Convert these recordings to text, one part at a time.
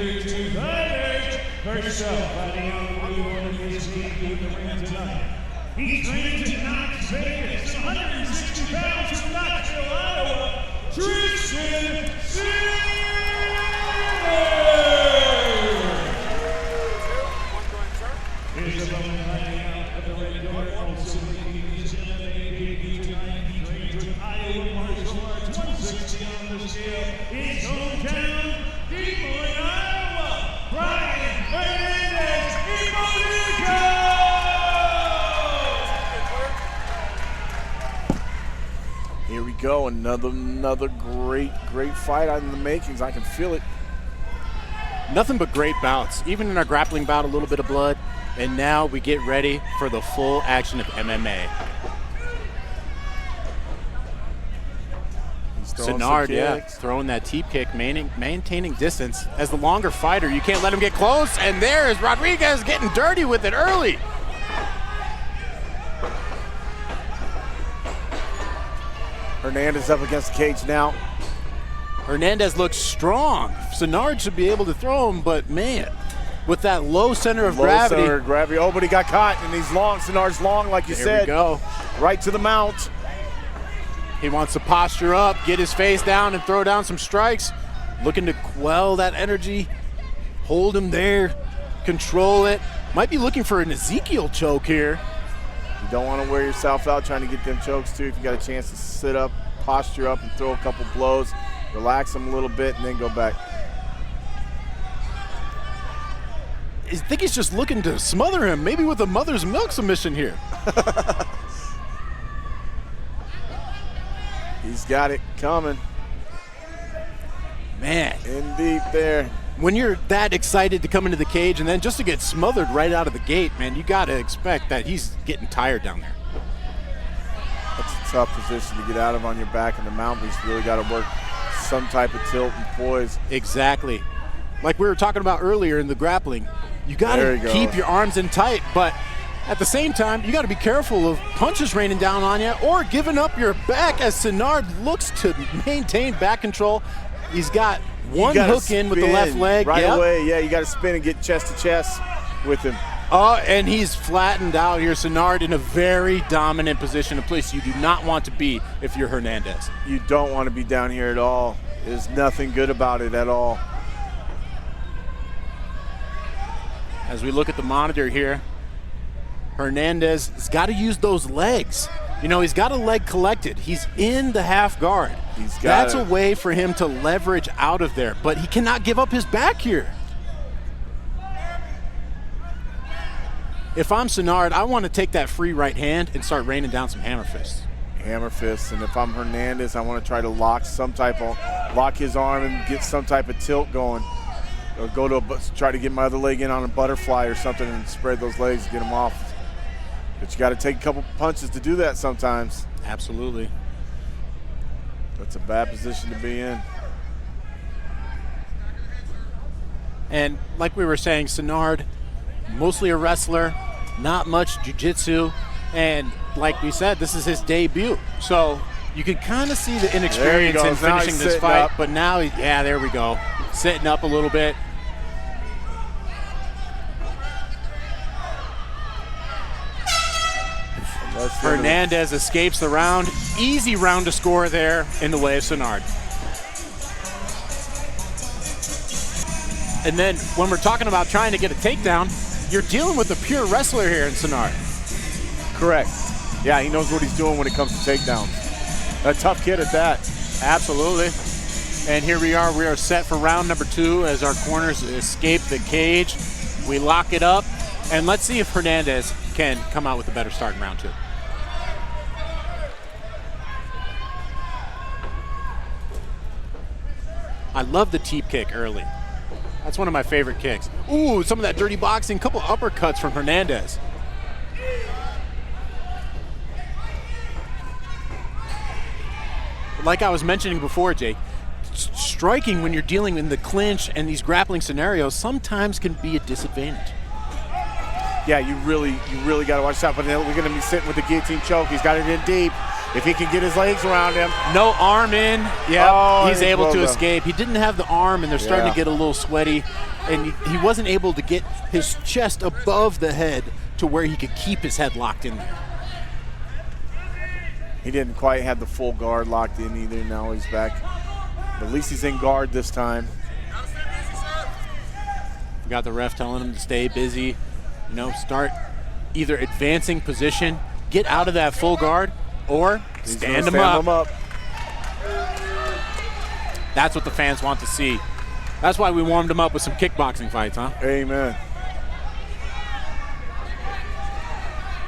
here to fight first up, fighting on the blue one of his team in the ring tonight. He trains in Knox Vegas, 160 pounds from Knoxville, Iowa, Tristan Sinnard. His opponent fighting out of the red corner, also making his MMA debut tonight. He trains with Iowa martial arts, 160 on the scale. His hometown, Des Moines, Iowa, Brian Hernandez, Here we go, another great fight in the makings. I can feel it. Nothing but great bouts. Even in our grappling bout, a little bit of blood. And now we get ready for the full action of MMA. Sinnard, throwing that teep kick, maintaining distance. As the longer fighter, you can't let him get close. And there's Rodriguez getting dirty with it early. Hernandez up against the cage now. Hernandez looks strong. Sinnard should be able to throw him, but man, with that low center of gravity. Center of gravity. Oh, but he got caught, and he's long. Sinnard's long, like you said. There we go. Right to the mount. He wants to posture up, get his face down, and throw down some strikes. Looking to quell that energy, hold him there, control it. Might be looking for an Ezekiel choke here. You don't want to wear yourself out trying to get them chokes, too. If you got a chance to sit up, posture up, and throw a couple blows, relax them a little bit, and then go back. I think he's just looking to smother him, maybe with a mother's milk submission here. He's got it coming. Man. In deep there. When you're that excited to come into the cage and then just to get smothered right out of the gate, man, you got to expect that he's getting tired down there. That's a tough position to get out of on your back in the mount, but he's really got to work some type of tilt and poise. Exactly. Like we were talking about earlier in the grappling, you got to keep your arms in tight, but at the same time, you got to be careful of punches raining down on you or giving up your back as Sinnard looks to maintain back control. He's got one hook in with the left leg. Right away, yeah, you got to spin and get chest to chest with him. Oh, and he's flattened out here. Sinnard in a very dominant position, a place you do not want to be if you're Hernandez. You don't want to be down here at all. There's nothing good about it at all. As we look at the monitor here, Hernandez has got to use those legs. You know, he's got a leg collected. He's in the half guard. That's a way for him to leverage out of there, but he cannot give up his back here. If I'm Sinnard, I want to take that free right hand and start raining down some hammer fists. Hammer fists, and if I'm Hernandez, I want to try to lock his arm and get some type of tilt going. Or try to get my other leg in on a butterfly or something and spread those legs and get them off. But you got to take a couple punches to do that sometimes. Absolutely. That's a bad position to be in. And like we were saying, Sinnard, mostly a wrestler, not much jiu-jitsu, and like we said, this is his debut. So you can kind of see the inexperience in finishing this fight, but now, there we go. Sitting up a little bit. Hernandez escapes the round. Easy round to score there in the way of Sinnard. And then when we're talking about trying to get a takedown, you're dealing with a pure wrestler here in Sinnard. Correct. Yeah, he knows what he's doing when it comes to takedowns. A tough kid at that. Absolutely. And here we are set for round number 2 as our corners escape the cage. We lock it up, and let's see if Hernandez can come out with a better start in round 2. I love the teep kick early. That's one of my favorite kicks. Ooh, some of that dirty boxing, couple uppercuts from Hernandez. Like I was mentioning before, Jake, striking when you're dealing in the clinch and these grappling scenarios sometimes can be a disadvantage. Yeah, you really got to watch out. But we're going to be sitting with the guillotine choke. He's got it in deep. If he can get his legs around him. No arm in. Yeah, Oh, he's able to well escape. He didn't have the arm, and they're starting to get a little sweaty. And he wasn't able to get his chest above the head to where he could keep his head locked in there. He didn't quite have the full guard locked in either. Now he's back. But at least he's in guard this time. We got the ref telling him to stay busy. You know, start either advancing position, get out of that full guard, or stand him up. That's what the fans want to see. That's why we warmed him up with some kickboxing fights, huh? Amen.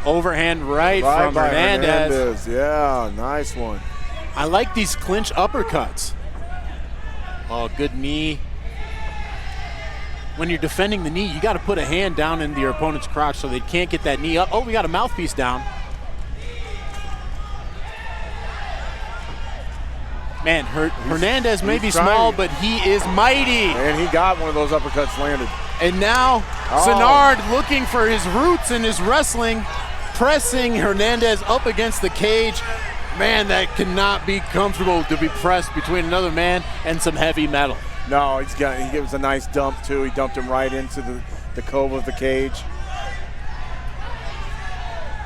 Overhand right from Hernandez. Yeah, nice one. I like these clinch uppercuts. Oh, good knee. When you're defending the knee, you got to put a hand down into your opponent's crotch so they can't get that knee up. Oh, we got a mouthpiece down. Man, Hernandez may be small, but he is mighty. And he got one of those uppercuts landed. And now Sinnard looking for his roots in his wrestling, pressing Hernandez up against the cage. Man, that cannot be comfortable to be pressed between another man and some heavy metal. No, he gives a nice dump too. He dumped him right into the cove of the cage.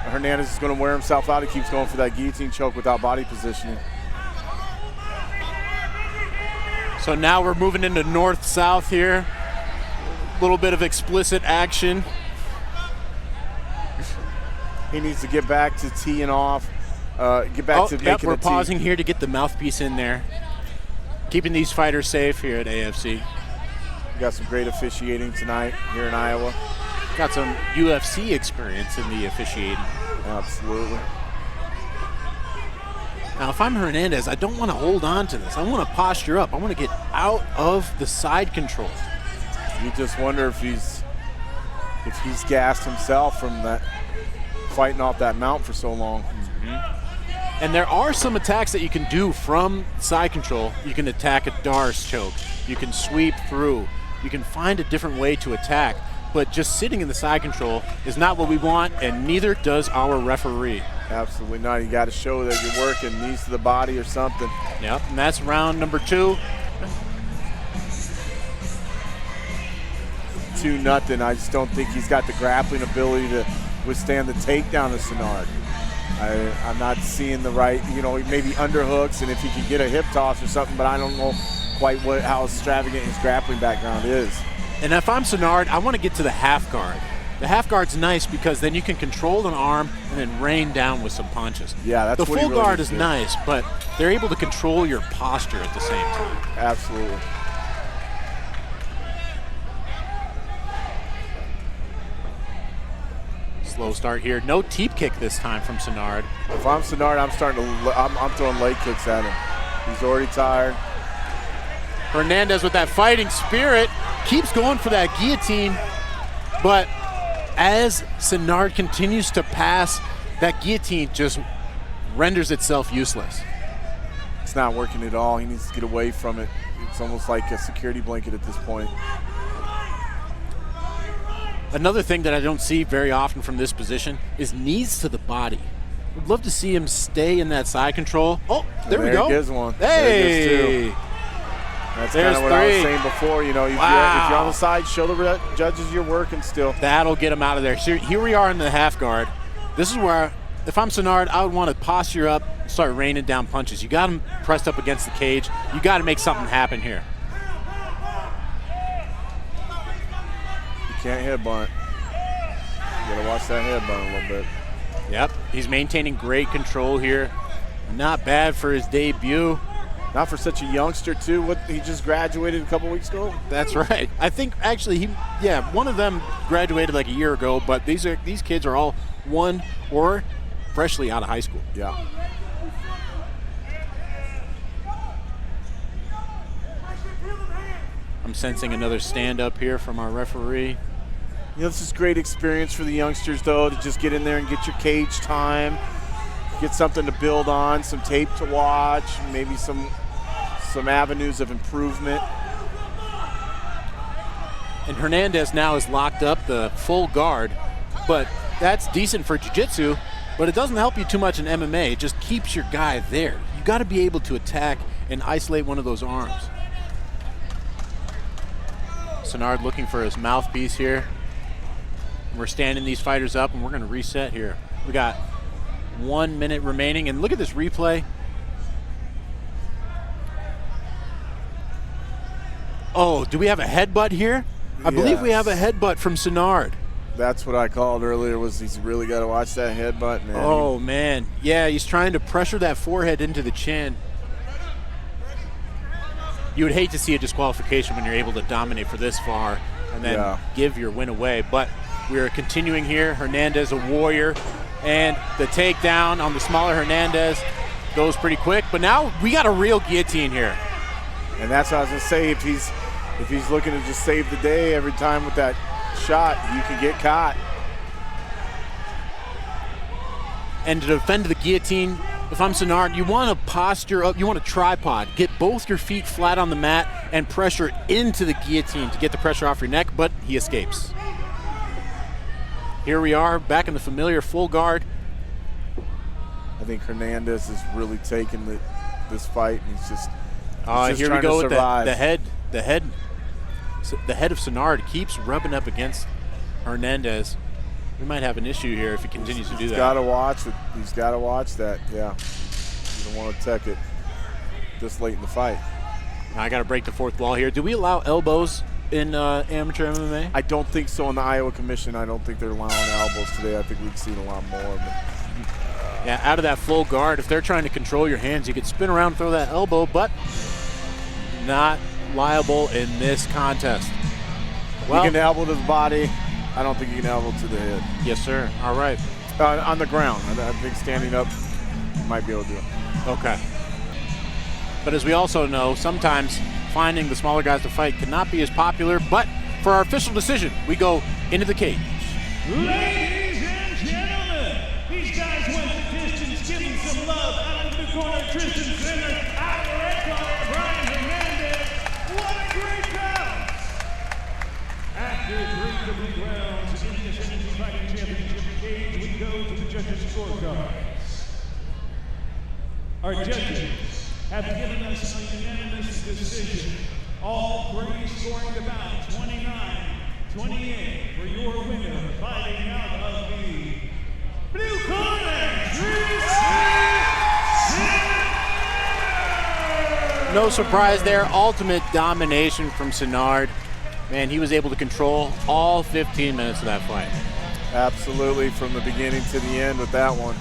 Hernandez is going to wear himself out. He keeps going for that guillotine choke without body positioning. So now we're moving into north-south here. A little bit of explicit action. He needs to get back to teeing off. Get back to making we're a tee. pausing here to get the mouthpiece in there. Keeping these fighters safe here at AFC. We got some great officiating tonight here in Iowa. Got some UFC experience in the officiating. Absolutely. Now, if I'm Hernandez, I don't want to hold on to this. I want to posture up. I want to get out of the side control. You just wonder if he's gassed himself from that fighting off that mount for so long. Mm-hmm. And there are some attacks that you can do from side control. You can attack a Darce choke. You can sweep through. You can find a different way to attack. But just sitting in the side control is not what we want, and neither does our referee. Absolutely not. You got to show that you're working knees to the body or something. Yep, and that's round number 2. 2-0. I just don't think he's got the grappling ability to withstand the takedown of Sinnard. I'm not seeing the right, maybe underhooks, and if he can get a hip toss or something, but I don't know quite how extravagant his grappling background is. And if I'm Sinnard, I want to get to the half guard. The half guard's nice because then you can control an arm and then rain down with some punches. Yeah, that's the what he full really guard needs is to do. nice, but they're able to control your posture at the same time. Absolutely. Slow start here. No teep kick this time from Sinnard. If I'm Sinnard, I'm throwing leg kicks at him. He's already tired. Hernandez with that fighting spirit keeps going for that guillotine, but as Sinnard continues to pass, that guillotine just renders itself useless. It's not working at all. He needs to get away from it. It's almost like a security blanket at this point. Another thing that I don't see very often from this position is knees to the body. I'd love to see him stay in that side control. Oh, there we go. There he gives one. Hey! There he gives 2. That's kind of what I was saying before. If you're on the side, show the judges you're working still. That'll get him out of there. So here we are in the half guard. This is where, if I'm Sinnard, I would want to posture up, start raining down punches. You got him pressed up against the cage. You got to make something happen here. You can't headbutt. You got to watch that headbutt a little bit. Yep, he's maintaining great control here. Not bad for his debut. Not for such a youngster, too. He just graduated a couple weeks ago. That's right. I think actually one of them graduated like a year ago, but these kids are all one or freshly out of high school. Yeah. I'm sensing another stand up here from our referee. This is great experience for the youngsters, though, to just get in there and get your cage time, get something to build on, some tape to watch, maybe some avenues of improvement. And Hernandez now has locked up the full guard, but that's decent for jiu-jitsu. but it doesn't help you too much in MMA. It just keeps your guy there. You got to be able to attack and isolate one of those arms. Sinnard looking for his mouthpiece here. We're standing these fighters up, and we're going to reset here. We got 1 minute remaining, and look at this replay. Oh, do we have a headbutt here? I believe we have a headbutt from Sinnard. That's what I called earlier, was he's really got to watch that headbutt, man. Oh, man. Yeah, he's trying to pressure that forehead into the chin. You would hate to see a disqualification when you're able to dominate for this far and then give your win away. But we're continuing here. Hernandez, a warrior. And the takedown on the smaller Hernandez goes pretty quick. But now we got a real guillotine here. And that's what I was going to say. If he's looking to just save the day every time with that shot, you can get caught. And to defend the guillotine, if I'm Sinnard, you want to posture up, you want a tripod. Get both your feet flat on the mat and pressure into the guillotine to get the pressure off your neck, but he escapes. Here we are, back in the familiar full guard. I think Hernandez is really taking this fight, and he's just here we go with the head. The head of Sinnard keeps rubbing up against Hernandez. We might have an issue here if he continues to do that. He's got to watch it. He's got to watch that. Yeah, you don't want to tech it this late in the fight. Now I got to break the fourth wall here. Do we allow elbows in amateur MMA? I don't think so. In the Iowa Commission, I don't think they're allowing elbows today. I think we've seen a lot more. Yeah, out of that full guard, if they're trying to control your hands, you could spin around and throw that elbow, but not liable in this contest. Well, you can elbow to the body. I don't think you can elbow to the head. Yes, sir. All right. On the ground. I think standing up, you might be able to do it. Okay. But as we also know, sometimes finding the smaller guys to fight cannot be as popular, but for our official decision, we go into the cage. Ladies and gentlemen, these guys went the distance, giving some love. Out of the corner, Tristan Sinnard. Out of the red corner, Brian Hernandez. What a great round! After 3 complete rounds in the Ascendency Fighting Championship cage, we go to the judges' scorecards. Our judges have given us a unanimous decision. All 3 scoring the bout, 29-28 for your winner, fighting out of the blue corner, Tristan. No surprise there, ultimate domination from Sinnard. Man, he was able to control all 15 minutes of that fight. Absolutely, from the beginning to the end with that one.